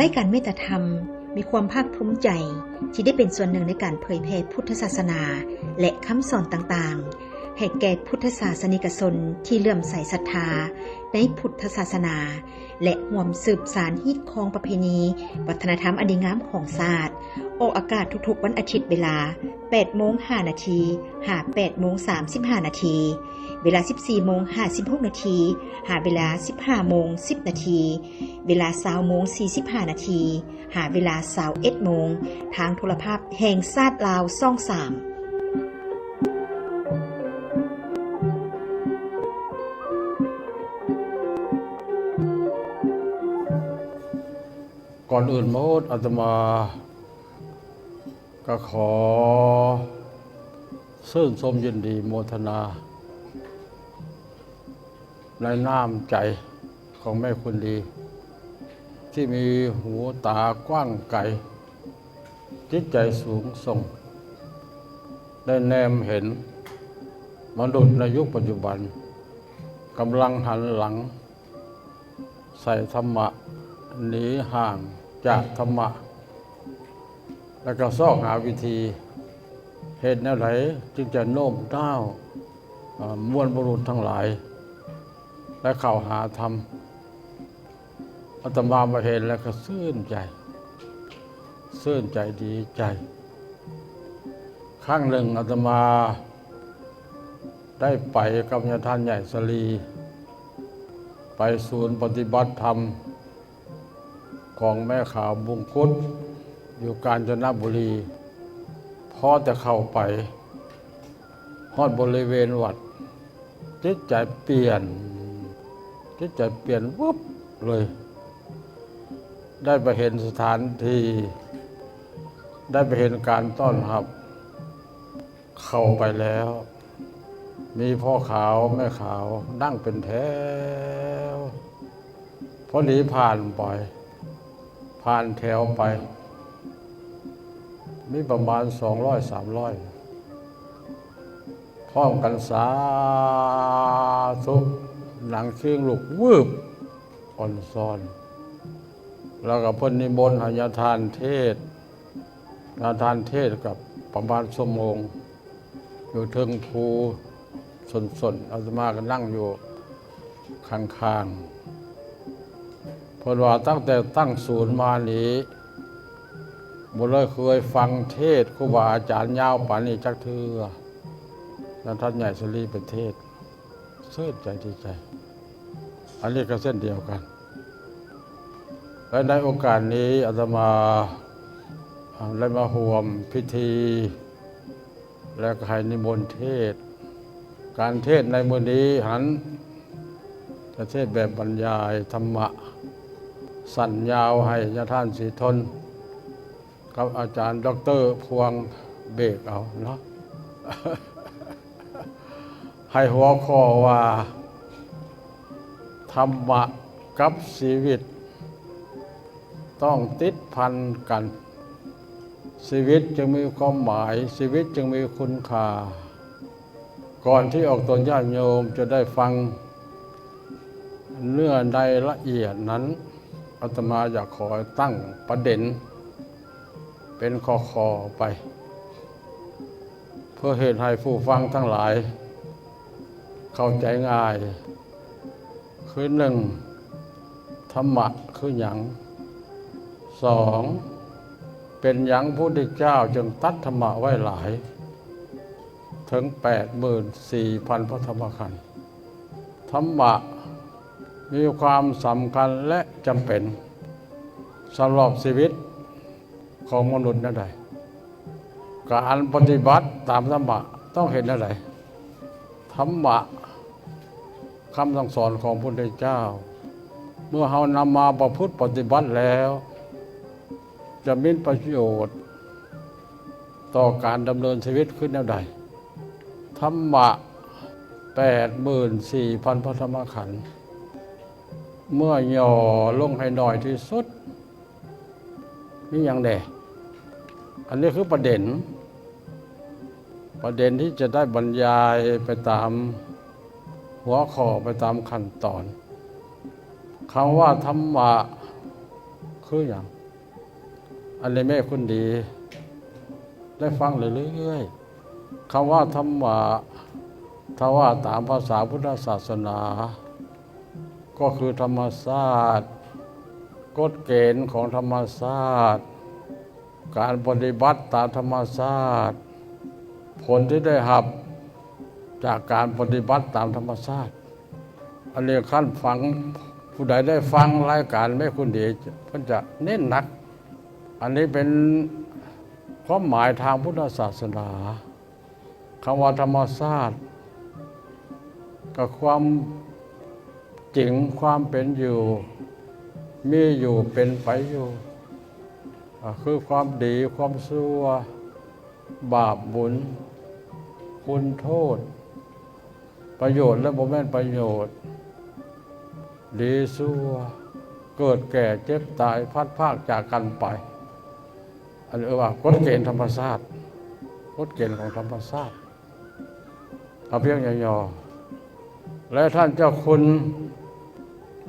รายการเมตธรรมมีความภาคภูมิใจที่ได้เป็นส่วนหนึ่งในการเผยแผ่พุทธศาสนาและคำสอนต่างๆให้แก่พุทธศาสนิกชนที่เลื่อมใสศรัทธาในพุทธศาสนาและร่วมสืบสานฮีตคองประเพณีวัฒนธรรมอันดีงามของชาติออกอากาศทุกๆวันอาทิตย์เวลา 8:05 น. หา 8:35 น. เวลา 14:56 น. หาเวลา 15:10 น. เวลา 20:45 น. หาเวลา 21:00 น. ทางโทรภาพแห่งชาติลาวช่อง 3ก่อนอื่นอาตมาก็ขอชื่นชมยินดีโมทนาในน้ำใจของแม่คุณดีที่มีหูตากว้างไกลจิตใจสูงส่งได้แนมเห็นมนุษย์ในยุคปัจจุบันกำลังหันหลังใส่ธรรมะหนีห่างจากธรรมะแล้วก็ซอกหาวิธีเหตุแนวไหนจึงจะโน้มน้าวมวลบุรุษทั้งหลายและเข้าหาธรรมอาตมามาเห็นแล้วก็ชื่นใจดีใจครั้งหนึ่งอาตมาได้ไปกับญาติท่านใหญ่สลีไปศูนย์ปฏิบัติธรรมของแม่ขาวบุงคุดอยู่กาญจนบุรีพอจะเข้าไปฮอดบริเวณวัดจิตใจเปลี่ยนวุบเลยได้ไปเห็นสถานที่ได้ไปเห็นการต้อนรับเข้าไปแล้วมีพ่อขาวแม่ขาวนั่งเป็นแถวพอดีผ่านแถวไปมีประมาณ200-300พร้อมกันสาธุหลังเชียงลูกวืบอ่อนซ้อนแล้วก็เพิ่นนิมนต์ให้ญาติทานเทศกับประมาณชั่วโมงอยู่เทิงภูสนอาตมาก็นั่งอยู่ข้างๆเพราะว่าตั้งแต่ตั้งศูนย์มานี้บ่ได้เคยฟังเทศครูบาอาจารย์ยาวปานนี้จักเทื่อแล้วท่านใหญ่สลีเป็นเทศชื่นใจดีใจอันนี้ก็เส้นเดียวกันและในโอกาสนี้อาตมาได้มาร่วมพิธีและก็ให้นิมนต์เทศการเทศในมื้อนี้จะเทศแบบบรรยายธรรมะสั้นยาวให้ญาติท่านศรีทนกับอาจารย์ดร.พวงเบกเอาเนาะ ให้หัวข้อว่าธรรมะกับชีวิตต้องติดพันกันชีวิตจึงมีความหมายชีวิตจึงมีคุณค่าก่อนที่ออกตนญาติโยมจะได้ฟังเนื้อในละเอียดนั้นอาตมาอยากขอตั้งประเด็นเป็นข้อๆไปเพื่อเหตุให้ผู้ฟังทั้งหลายเข้าใจง่ายคือหนึ่งธรรมะคือหยังสองเป็นหยังพระพุทธเจ้าจึงตัดธรรมะไว้หลายถึง 84,000 พระธรรมขันธ์ธรรมะมีความสำคัญและจำเป็นสำหรับชีวิตของมนุษย์นั่นใดการปฏิบัติตามธรรมะต้องเห็นนั่นใดธรรมะคำสั่งสอนของพระพุทธเจ้าเมื่อเรานำมาประพฤติปฏิบัติแล้วจะมีประโยชน์ต่อการดำเนินชีวิตขึ้นแนวใดธรรมะ 84,000 พระธรรมขันธ์เมื่อย่อลงให้น้อยที่สุดนี่อย่างใดอันนี้คือประเด็นที่จะได้บรรยายไปตามหัวข้อไปตามขั้นตอนคำว่าธรรมะ คืออย่างอันนี้แม่คุณดีได้ฟังเรื่อยๆคำว่าธรรมะถ้าว่าตามภาษาพุทธศาสนาก็คือธรรมชาติกฎเกณฑ์ของธรรมชาติการปฏิบัติตามธรรมชาติผลที่ได้รับจากการปฏิบัติตามธรรมชาติอันนี้ขั้นฟังผู้ใดได้ฟังรายการแม่คุณดีเพิ่นจะเน้นหนักอันนี้เป็นความหมายทางพุทธศาสนาคำว่าธรรมชาติกับความจริงความเป็นอยู่มีอยู่เป็นไปอยู่คือความดีความชั่วบาปบุญคุณโทษประโยชน์และบ่แม่นประโยชน์ดีชั่วเกิดแก่เจ็บตายพัดพรากจากกันไปอันนี้ว่ากฎเกณฑ์ธรรมชาติกฎเกณฑ์ของธรรมชาติเอาเพียงย่อๆและท่านเจ้าคุณ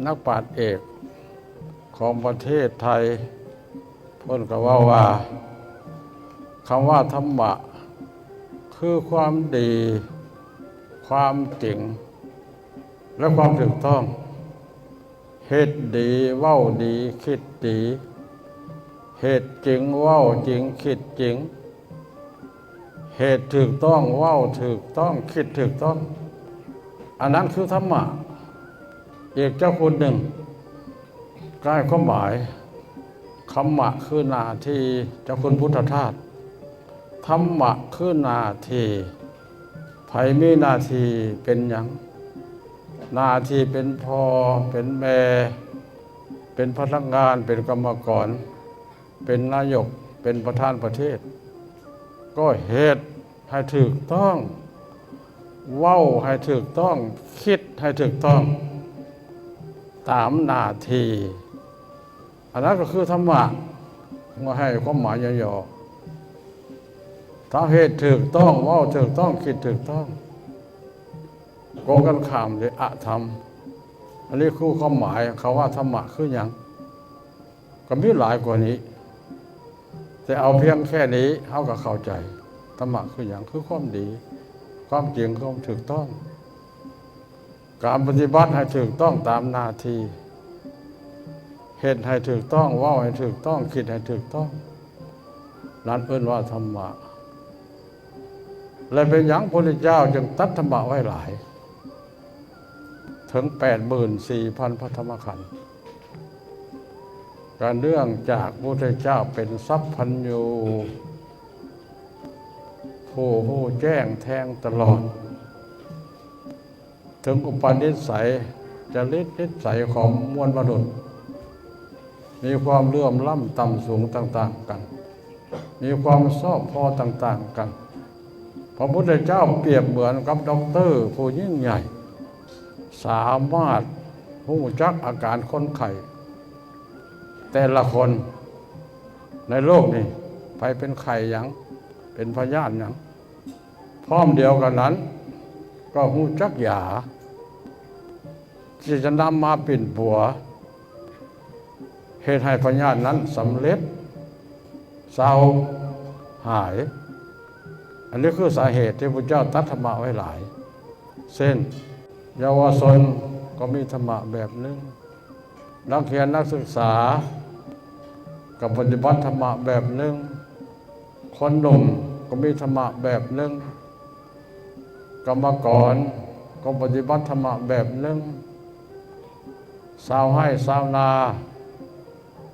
นักปราชญ์เอกของประเทศไทยเพิ่นก็ว่าคำว่าธรรมะคือความดีความจริงและความถูกต้องเหตุดีเว้าดีคิดดีเหตุจริงเว้าจริงคิดจริงเหตุถูกต้องเว้าถูกต้องคิดถูกต้องอันนั้นคือธรรมะอีกเจ้าคุณหนึ่งใกล้ความหมายธรรมะคือหน้าที่เจ้าคุณพุทธทาสธรรมะคือหน้าที่ไผมีหน้าที่เป็นหยังหน้าที่เป็นพ่อเป็นแม่เป็นพนักงานเป็นกรรมกรเป็นนายกเป็นประธานประเทศก็เหตุให้ถูกต้องเว้าให้ถูกต้องคิดให้ถูกต้องตามหน้าที่อันนั้นก็คือธรรมะมาให้ความหมายย่อๆถ้าเหตุถูกต้องเว้าถูกต้องคิดถูกต้องโกงกันข้ามเลยอธรรมอันนี้คือความหมายเขาว่าธรรมะคืออย่างก็มีหลายกว่านี้แต่เอาเพียงแค่นี้เขาก็เข้าใจธรรมะคืออย่างคือความดีความจริงความถูกต้องการปฏิบัติให้ถูกต้องตามหน้าที่เหตุให้ถูกต้องเว้าให้ถูกต้องคิดให้ถูกต้องนั่นเอิ้นว่าธรรมะและเป็นอย่างพระพุทธเจ้าจึงตัดธรรมะไว้หลายถึง 84,000 พระธรรมขันธ์การเนื่องจากพระพุทธเจ้าเป็นสัพพัญญูผู้แจ้งแทงตลอดถึงอุปนิสัยจริตนิสัยของมวลมนุษย์มีความเลื่อมล้ำต่ำสูงต่างๆกันมีความชอบพอต่างๆกันพระพุทธเจ้าเปรียบเหมือนกับด็อกเตอร์ผู้ยิ่งใหญ่สามารถรู้จักอาการคนไข้แต่ละคนในโลกนี้ไปเป็นไข้หยังเป็นพยาธิหยังพร้อมเดียวกันนั้นก็รู้จักยาที่จะนำมาปิ่นปัวเหตุให้พยาธินั้นสำเร็จเศร้าหายอันนี้คือสาเหตุที่พระเจ้าตัดธรรมะไว้หลายเช่นเยาวชนก็มีธรรมะแบบนึงนักเรียนนักศึกษากับปฏิบัติธรรมะแบบนึงคนหนุ่มก็มีธรรมะแบบนึงกรรมกรก็ปฏิบัติธรรมะแบบนึงชาวไร่ชาวนา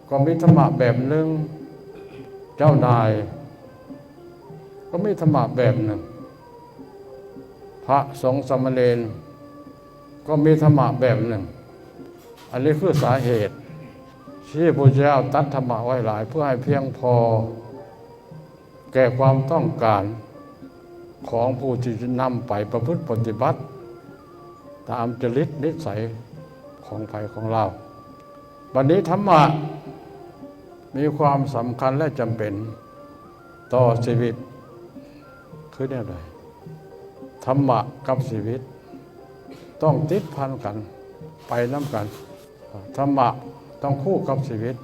ก็มีธรรมะแบบนึงเจ้านายก็มีธรรมะแบบหนึ่งพระสงฆ์สามเณรก็มีธรรมะแบบหนึ่งอันนี้คือสาเหตุที่พระเจ้าตัดธรรมะไว้หลายเพื่อให้เพียงพอแก่ความต้องการของผู้ที่จะนำไปประพฤติปฏิบัติตามจริตนิสัยของไผของเราวันนี้ธรรมะมีความสำคัญและจำเป็นต่อชีวิตคือแนวใดธรรมะกับชีวิตต้องติดพันกันไปน้ำกันธรรมะต้องคู่กับชีวิต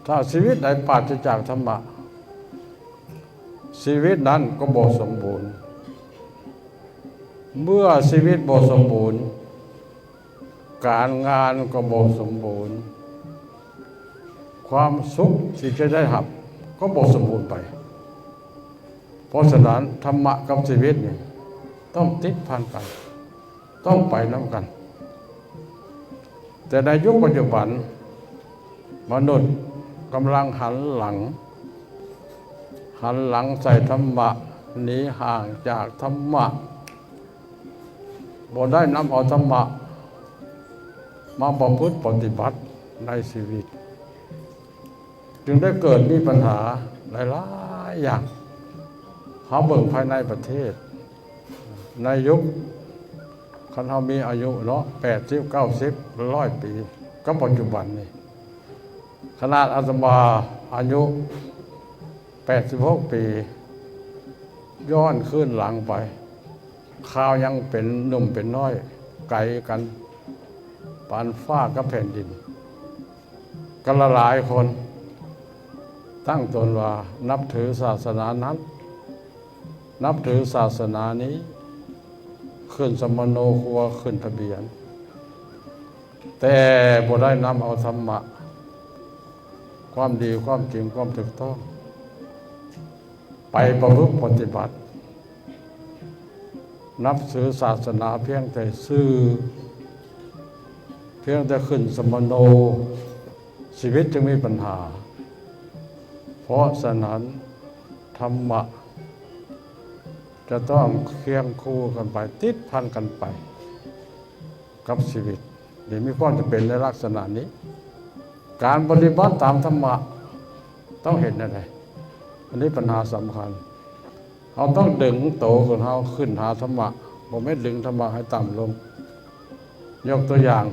ถ้าชีวิตใดปราศจากธรรมะชีวิตนั้นก็บ่สมบูรณ์เมื่อชีวิตบ่สมบูรณ์การงานก็บ่สมบูรณ์ความสุขที่จะได้รับก็บ่สมบูรณ์ไปเพราะฉะนั้นธรรมะกับชีวิตนี่ต้องติดพันกันต้องไปนำกันแต่ในยุคปัจจุบันมนุษย์กำลังหันหลังใส่ธรรมะหนีห่างจากธรรมะบ่ได้นำเอาธรรมะมาประพฤติปฏิบัติในชีวิตจึงได้เกิดมีปัญหาหลายๆอย่างเขาเบิ่งภายในประเทศในยุคคันเฮามีอายุเนาะ80 90 100 ปีก็ปัจจุบันนี่ขนาดอาตมาอายุ86 ปีย้อนขึ้นหลังไปข่าวยังเป็นหนุ่มเป็นน้อยไกลกันปานฟ้ากับแผ่นดินกันหลายคนตั้งตนว่านับถือศาสนานั้นนับถือศาสนานี้ขึ้นสมโนครัวขึ้นทะเบียนแต่บ่ได้นำเอาธรรมะความดีความจริงความถูกต้องไปประพฤติปฏิบัตินับถือศาสนาเพียงแต่ซื่อเพียงแต่ขึ้นสมโนชีวิตจึงมีปัญหาเพราะฉะนั้นธรรมะจะต้องเคียงคู่กันไปติดพันกันไปกับชีวิตนี่มีความจะเป็นในลักษณะนี้การปฏิบัติตามธรรมะต้องเห็นอะไรอันนี้ปัญหาสำคัญเราต้องดึงโตของเราขึ้นหาธรรมะบ่แม่นดึงธรรมะให้ต่ำลงยกตัวอย่าง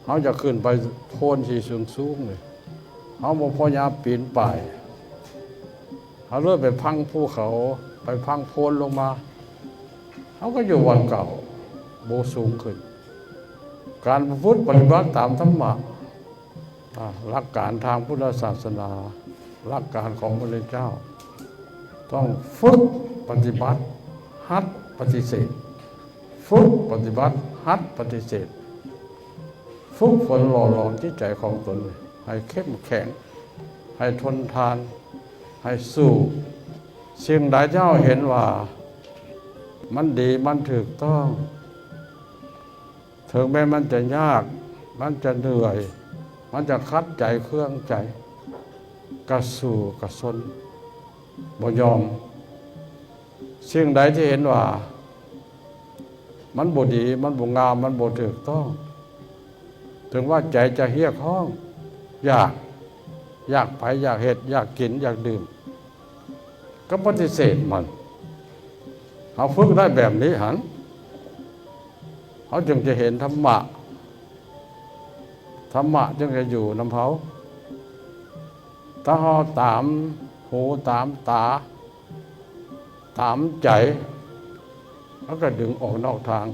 เขาจะขึ้นไปโพ้นที่สูงๆเลยเขาบ่พยายามปีนป่ายเขาเลื่อนไปพังภูเขาไปพังโพ้นลงมาเขาก็อยู่วันเก่าโบสูงขึ้นการพูดปฏิบัติตามธรรมะหลักการทางพุทธศาสนาหลักการของพระพุทธเจ้าต้องฝึกปฏิบัติหัดปฏิเสธฝึกปฏิบัติหัดปฏิเสธฝึกฝนหล่อหลอมจิตใจของตนให้เข้มแข็งให้ทนทานให้สู้สิ่งใดเจ้าเห็นว่ามันดีมันถูกต้องถึงแม้มันจะยากมันจะเหนื่อยมันจะคัดใจเครื่องใจกระสู่กระสนบ่ยอมสิ่งใดที่เห็นว่ามันบ่ดีมันบ่งามมันบ่ถูกต้องถึงว่าใจจะเฮี้ยกห้องอยากไปอยากเฮ็ดอยากกินอยากดื่มก็ปฏิเสธมันเขาฝึกได้แบบนี้หันเขาจึงจะเห็นธรรมะจึงจะอยู่นำเขาถ้าเขาตามหูตามตาตามใจเขาก็ดึงออกนอกทาง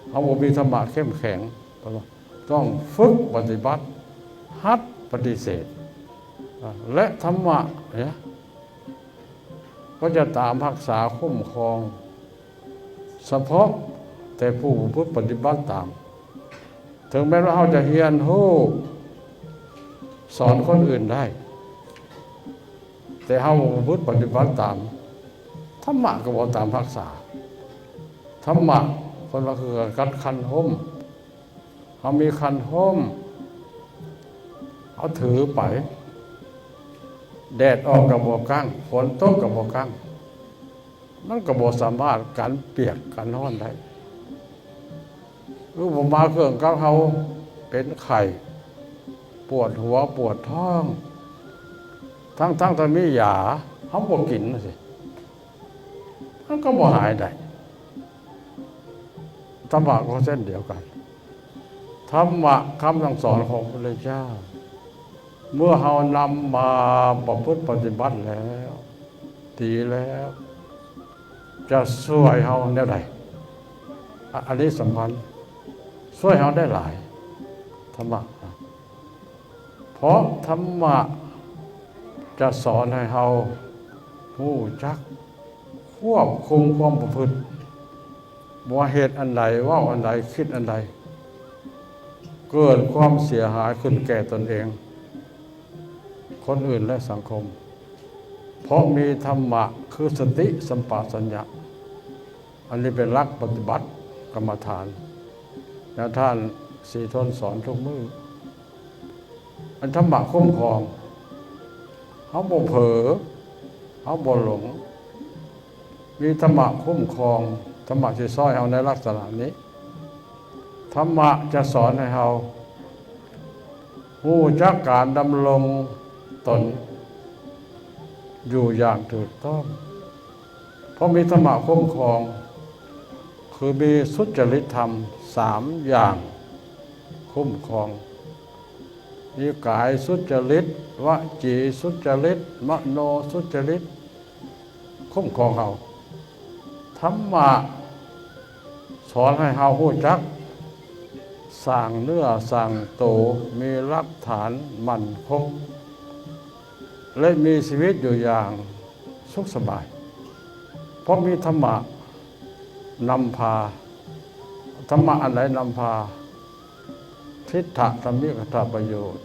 เขาบ่มีธรรมะเข้มแข็งต้องฝึกปฏิบัติหัดปฏิเสธและธรรมะเนี่ยก็จะตามรักษาคุ้มครองเฉพาะแต่ผู้พูดปฏิบัติตามถึงแม้ว่าเขาจะเฮียนฮู้สอนคนอื่นได้แต่เขาพูดปฏิบัติตามธรรมะก็บอกตามรักษาธรรมะคนว่าคือกัดคันห่มเขามีคันห่มเขาถือไปแดดออกกับบ่กั้งฝนตกกับบ่กั้งมันก็บ่สามารถกันเปียกกันร้อนได้รู้ผมมาเครื่องกับเขาเป็นไข้ปวดหัวปวดท้องทั้งที่มียาเขาบ่กินสิมันก็บ่หายได้ธรรมะก็เส้นเดียวกันธรรมะคำสั่งสอนของพระพุทธเจ้าเมื่อเรานำมาประพฤติปฏิบัติแล้วดีแล้วจะช่วยเราได้หลายอันนี้สำคัญช่วยเราได้หลายธรรมะ เพราะธรรมะจะสอนให้เรารู้จักควบคุมความประพฤติว่าเหตุอันใดว่าอันใดคิดอันใดเกิดความเสียหายขึ้นแก่ตนเองคนอื่นและสังคมเพราะมีธรรมะคือสติสัมปชัญญะอันนี้เป็นหลักปฏิบัติกรรมฐานและท่านสีทนสอนทุกมื้ออันธรรมะคุ้มครองเขาบ่เผลอเขาบ่หลงมีธรรมะคุ้มครองธรรมะที่ซอยเอาในลักษณะนี้ธรรมะจะสอนให้เรารู้จักการดำรงตนอยู่อย่างถูกต้องเพราะมีธรรมะคุ้มครองคือมีสุจริตธรรม3อย่างคุ้มครองมีกายสุจริตวจีสุจริตมโนสุจริตคุ้มครองเราธรรมะสอนให้เรารู้จักสร้างเนื้อสร้างตัวมีรากฐานมั่นคงและมีชีวิตอยู่อย่างสุขสบายเพราะมีธรรมะนำพาธรรมะอันไหนนำพาทิฏฐะธรรมิกถประโยชน์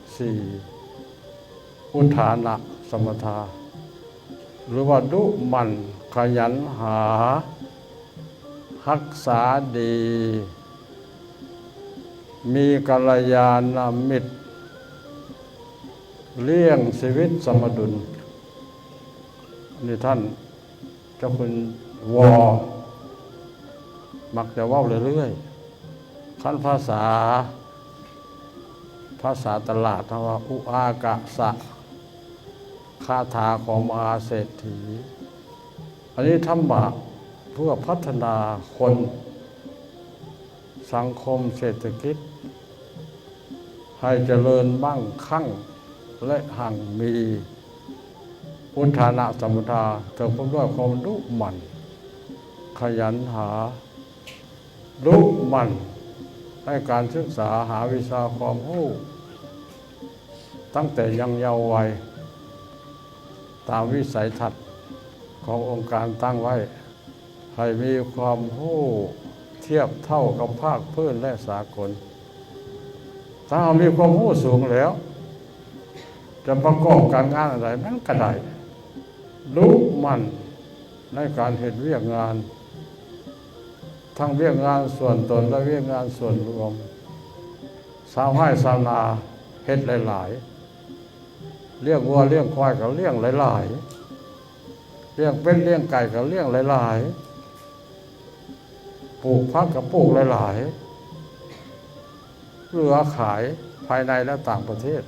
4อุทานะสมถะหรือว่าดุมันขยันหารักษาดีมีกัลยาณมิตรเลี้ยงชีวิตสมดุลนี่ท่านเจ้าคุณวอมักจะเว้าเรื่อยๆขั้นภาษาตลาดว่าอุอากะสะคาถาของมหาเศรษฐีอันนี้ธรรมะเพื่อพัฒนาคนสังคมเศรษฐกิจให้เจริญมั่งคั่งและหั่งมีอุทานะสมุทาเติมด้วยความดุมันขยันหาดุมันให้การศึกษาหาวิชาความรู้ตั้งแต่ยังเยาว์วัยตามวิสัยทัศน์ขององค์การตั้งไว้ให้มีความรู้เทียบเท่ากับภาคพื้นและสากลถ้าเรามีความรู้สูงแล้วจะประกอบการงานอะไรมันก็ได้รู้มันในการเห็นเวียกงานทั้งเวียกงานส่วนตนและเวียกงานส่วนรวมชาวไร่ชาวนาเฮ็ดหลายๆเลี้ยงวัวเลี้ยงควายก็เลี้ยงหลายๆเลี้ยงเป็ดเลี้ยงไก่ก็เลี้ยงหลายๆปลูกผักก็ปลูกหลายๆเหลือขายภายในและต่างประเทศ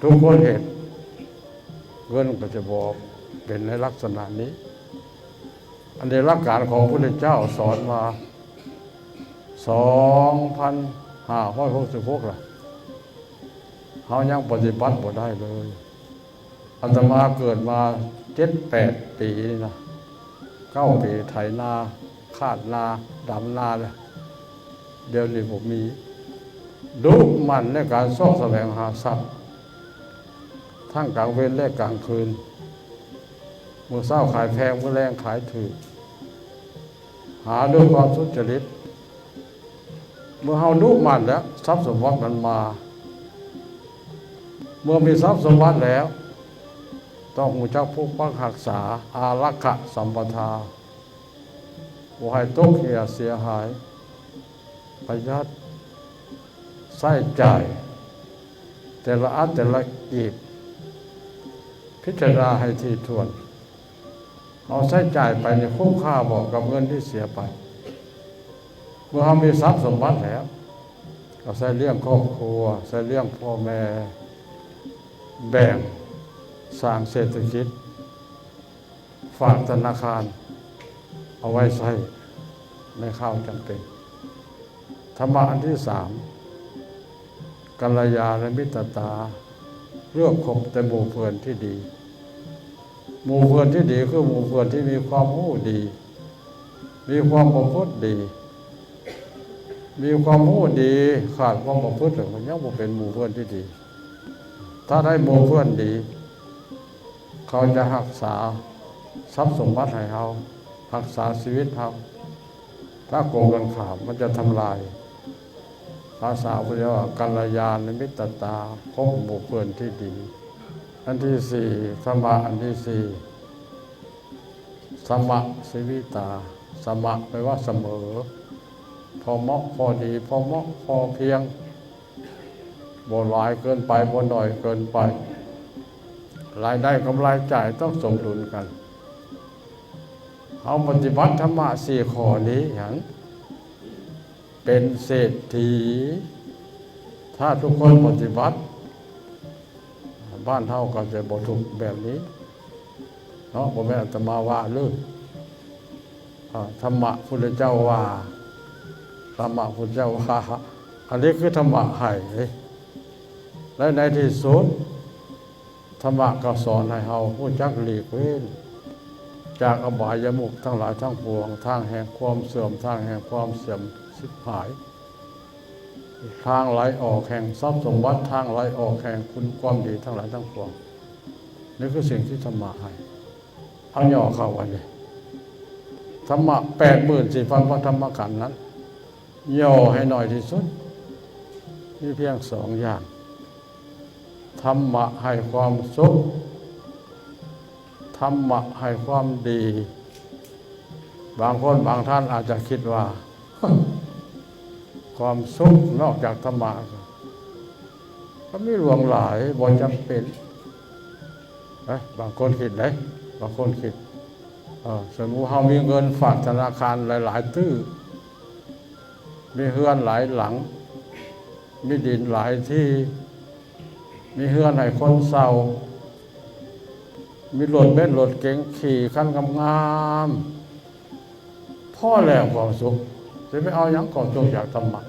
ทุกคนเห็นเงินก็จะบอกเป็นในลักษณะนี้อันในหลักการของพระพุทธเจ้าสอนมา 2,566 ล่ะเขายังปฏิบัติบ่ได้เลยอาตมาเกิดมา 7-8 ปีนี่นะ9 ปีไถนาคาดนาดำนาเลยเดี๋ยวนี้ผมมีดุมันในการซ่อแสวงหาทรัพย์ทั้งกลางเว้นและกลางคืนมื้อเช้าขายแพงมื้อแลงขายถูกหาด้วยความสุจริตเมื่อเฮาดุมันแล้วทรัพย์สมบัติมันมาเมื่อมีทรัพย์สมบัติแล้วต้องรู้จักปกปักรักษาอารักขสัมปทาบ่ให้ตกเหี่ยเสียหายประหยัดใช้จ่ายแต่ละอันแต่ละกีบพิจารณาให้ถี่ถ้วนเอาใช้จ่ายไปในคุ้มค่าบอกกับเงินที่เสียไปเมื่อเรามีทรัพย์สมบัติแล้วก็ใช้เลี้ยงครอบครัวใช้เลี้ยงพ่อแม่แบ่งสร้างเศรษฐกิจฝากธนาคารเอาไว้ใช้ในข้าวจำเป็นธรรมะอันที่ 3กัลยาณมิตรตาเลือกคบแต่หมู่เพื่อนที่ดีหมู่เพื่อนที่ดีคือหมู่เพื่อนที่มีความรู้ดีมีความประพฤติดี มีความรู้ดีขาดความประพฤติมันยังบ่เป็นหมู่เพื่อนที่ดีถ้าได้หมู่เพื่อนดีเขาจะรักษาทรัพย์สมบัติให้เรารักษาชีวิตเราถ้าโกงกันข้ามมันจะทำลายภาษาพุทธว่ากัลยาณมิตรตาพบหมู่เพื่อนที่ดีอันที่สี่ธรรมะอันที่สี่สมะสิวิตาสมะแปลว่าเสมอพอเหมาะพอดีพอเหมาะพอเพียงบ่หลายเกินไปบ่น้อยเกินไปรายได้กับรายจ่ายต้องสมดุลกันเอาปฏิบัติธรรมะสี่ข้อนี้อย่างเป็นเศรษฐีถ้าทุกคนปฏิบัติบ้านเฮาก็จะบ่ทุกข์แบบนี้เนาะบ่แม่นอาตมาว่าเลยธรรมะพุทธเจ้าว่าธรรมะพุทธเจ้าว่าอันนี้คือธรรมะให้และในที่สุดธรรมะก็สอนให้เฮารู้จักหลีกเว้นจากอบายมุขทั้งหลายทั้งปวงทางแห่งความเสื่อมทางแห่งความเสื่อมชิบหายทางไหลออกแห่งทรัพย์สมบัติทางไหลออกแห่งคุณความดีทั้งหลายทั้งปวงนี่คือสิ่งที่ธรรมะให้เอาย่อเข้าวันนี้ธรรมะ84,000พระธรรมขันธ์นั้นย่อให้หน่อยที่สุดมีเพียง2อย่างธรรมะให้ความสุขธรรมะให้ความดีบางคนบางท่านอาจจะคิดว่าความสุขนอกจากธรรมะก็มีหลวงหลายบ่จำเป็นบางคนคิดได้บางคนคิดสมมุติเรามีเงินฝากธนาคารหลายๆตื้อมีเฮือนหลายหลังมีดินหลายที่มีเฮือนให้คนเศร้ามีรถเบนซ์รถเก๋งขี่คันงามๆพ่อแล้วความสุขจะไม่เอาอย่างความสุขจากธรรมะ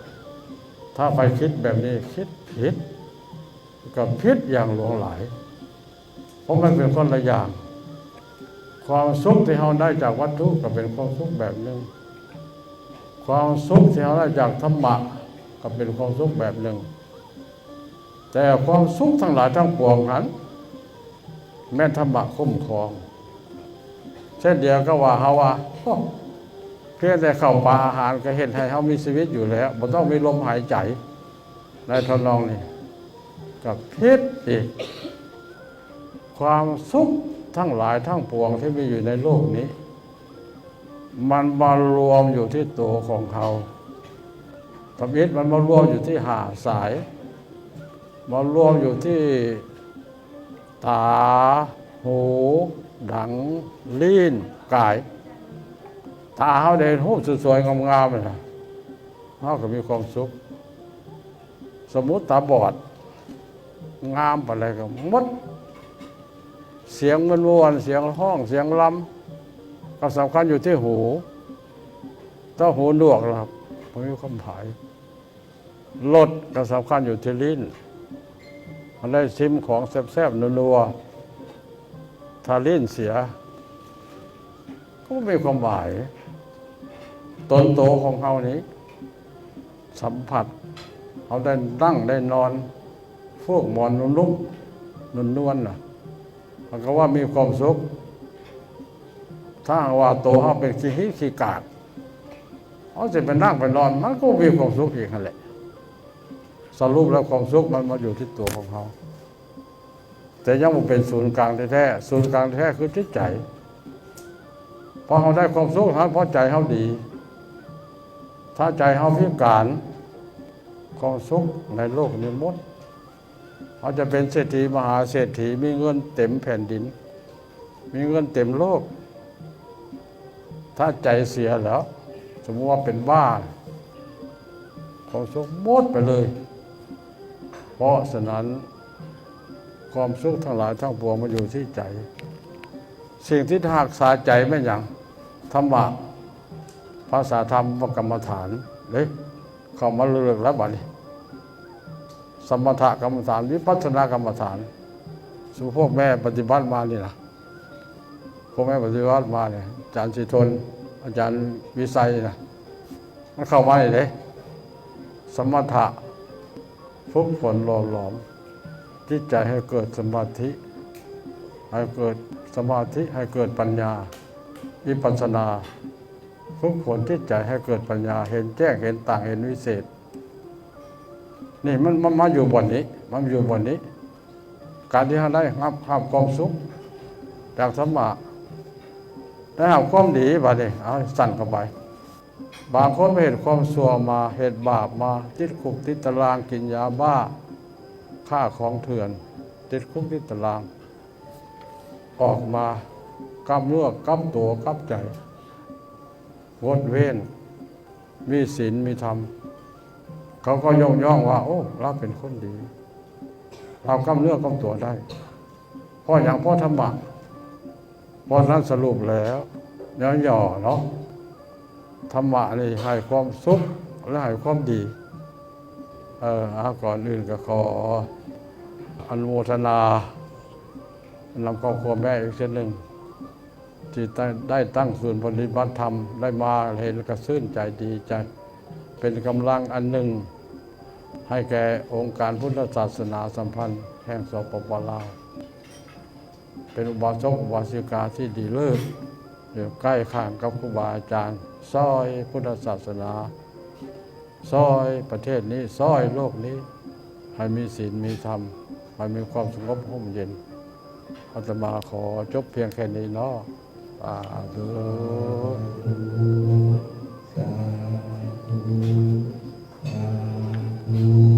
ถ้าไปคิดแบบนี้คิดผิดกับผิดอย่างหลวงหลายเพราะมันเป็นคนละอย่างความสุขที่เราได้จากวัตถุก็เป็นความสุขแบบหนึ่งความสุขที่เราได้จากธรรมะก็เป็นความสุขแบบหนึ่งแต่ความสุขทั้งหลายทั้งปวงนั้นแม่ธรรมะคุ้มครองเช่นเดียวก็ว่าเฮาว่าเพียงแต่เข้าป่าอาหารก็เห็นให้เฮามีชีวิตอยู่แล้วบ่ต้องมีลมหายใจในทำนองนี้กับพิษอีกความสุขทั้งหลายทั้งปวงที่มีอยู่ในโลกนี้มันมารวมอยู่ที่ตัวของเขาธรรมิตมันมารวมอยู่ที่หาสายมารวมอยู่ที่ตาหูดังลิ้นกายตาเขาได้รูปสวยๆงามๆเลยนะเขาก็มีความสุขสมมุติตาบอดงามไปเลยก็มดเสียงมันวนเสียงห้องเสียงลำก็สำคัญอยู่ที่หูถ้าหูหนวกนะครับมันมีความผายรสก็สำคัญอยู่ที่ลิ้นมันได้ชิมของแซ่บๆนัวๆถ้าลิ้นเสียก็ไม่มีความหมายตนโตของเขานี้สัมผัสเขาได้นั่งได้นอนพวกหมอนนุ่มๆนวลๆน่ะมันก็ว่ามีความสุขถ้าว่าโตเขาเป็นขี้หิ้ขี้กากเขาจะไปนั่งไปนอนมันก็มีความสุขอีกนั่นแหละสรุปแล้วความสุขมันมาอยู่ที่ตัวของเขาแต่ยังมันเป็นศูนย์กลางแท้ๆศูนย์กลางแท้คือจิตใจพอเขาได้ความสุขเพราะใจเขาดีถ้าใจเขาพิการความสุขในโลกนี้หมดเขาจะเป็นเศรษฐีมหาเศรษฐีมีเงินเต็มแผ่นดินมีเงินเต็มโลกถ้าใจเสียแล้วสมมติว่าเป็นบ้าความสุขหมดไปเลยเพราะฉะนั้นความสุขทั้งหลายทั้งปวงมันอยู่ที่ใจสิ่งที่หักษาใจไม่อย่างธรรมะภาษาธรรมกรรมฐานเลยเข้ามาเลือกแล้วบัดนี้สมถกรรมฐานวิปัสสนากรรมฐานสู่พวกแม่ปฏิบัติมานี่นะพวกแม่ปฏิบัติมาเนี่ยอาจารย์สิทนอาจารย์วิสัยนะมันเข้ามาเลย สมถะฝึกฝนหล่อหลอมจิตใจให้เกิดสมาธิให้เกิดสมาธิให้เกิดปัญญาวิปัสสนาฝึกฝนจิตใจให้เกิดปัญญาเห็นแจ้งเห็นต่างเห็นวิเศษนี่มันมาอยู่บนนี้มันอยู่บนนี้การที่เราได้รับความสุขจากธรรมะได้รับความดีบาดนี้เอาสั่นเข้าไปบางคนเห็นความชั่วมาเห็นบาปมาติดคุกติดตารางกินยาบ้าฆ่าของเถื่อนติดคุกติดตารางออกมากำเนื้อกำตัวกำใจงดเว้นมีศีลมีธรรมเขาก็ย่องว่าโอ้เราเป็นคนดีเรากำเนื้อกำตัวได้เพราะอย่างพ่อธรรมะเพราะนั้นสรุปแล้วย่อๆเนาะธรรมะนี่ให้ความสุขและให้ความดีก่อนอื่นก็ขออนุโมทนานำครอบครัวแม่อีกเช่นหนึ่งที่ได้ตั้งศูนย์ปฏิบัติธรรมได้มาเห็นกระซื่นใจดีใจเป็นกำลังอันหนึ่งให้แก่องค์การพุทธศาสนาสัมพันธ์แห่งสปป.ลาวเป็นอุบาสกอุบาสิกาที่ดีเลิศอยู่ใกล้ข้างกับครูบาอาจารย์ซอยพุทธศาสนาซอยประเทศนี้ซอยโลกนี้ให้มีศีลมีธรรมให้มีความสงบร่มเย็นอาตมาขอจบเพียงแค่นี้เนาะสาธุสาธุ